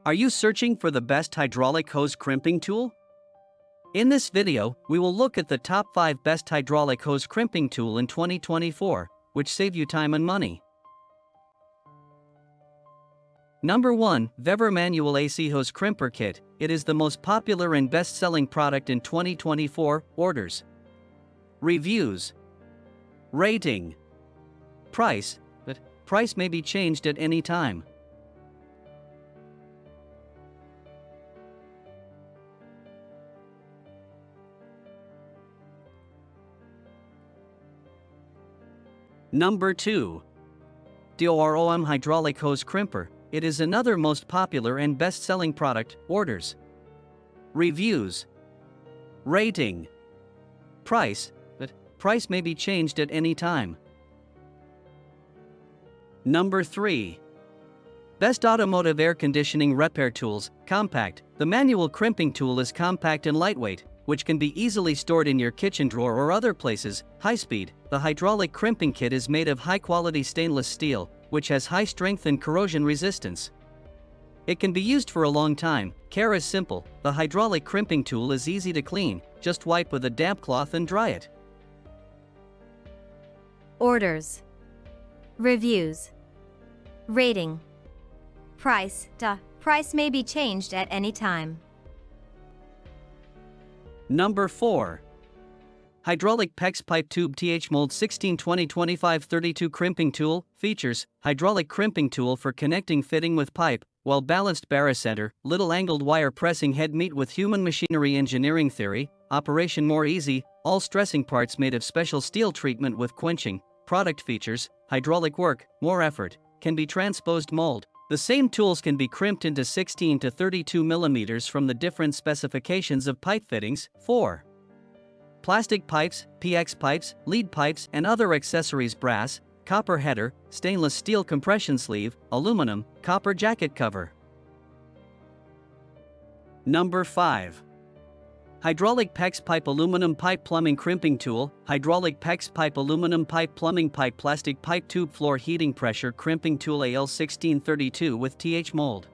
Are you searching for the best hydraulic hose crimping tool? In this video, we will look at the top 5 best hydraulic hose crimping tool in 2024, which save you time and money. Number 1. VEVOR Manual AC Hose Crimper Kit. It is the most popular and best-selling product in 2024. Orders, reviews, rating, price, but price may be changed at any time. Number 2. DOOROOM Hydraulic Hose Crimper. It is another most popular and best-selling product. Orders, reviews, rating, price, but price may be changed at any time. Number 3. Best Automotive Air Conditioning Repair Tools. Compact. The manual crimping tool is compact and lightweight, which can be easily stored in your kitchen drawer or other places. High speed. The hydraulic crimping kit is made of high-quality stainless steel, which has high strength and corrosion resistance. It can be used for a long time. Care is simple. The hydraulic crimping tool is easy to clean. Just wipe with a damp cloth and dry it. Orders, reviews, rating, price. Price may be changed at any time. Number 4. Hydraulic PEX Pipe Tube TH Mold 16 20 25 32 Crimping Tool. Features: hydraulic crimping tool for connecting fitting with pipe, well-balanced barycenter, little angled wire pressing head. Meet with human machinery engineering theory. Operation more easy, all stressing parts made of special steel treatment with quenching. Product features: hydraulic work, more effort, can be transposed mold. The same tools can be crimped into 16 to 32 millimeters from the different specifications of pipe fittings. 4. Plastic pipes, PX pipes, lead pipes and other accessories. Brass, copper header, stainless steel compression sleeve, aluminum, copper jacket cover. Number 5. Hydraulic PEX Pipe Aluminum Pipe Plumbing Crimping Tool. Hydraulic PEX Pipe Aluminum Pipe Plumbing Pipe Plastic Pipe Tube Floor Heating Pressure Crimping Tool AL1632 with TH Mold.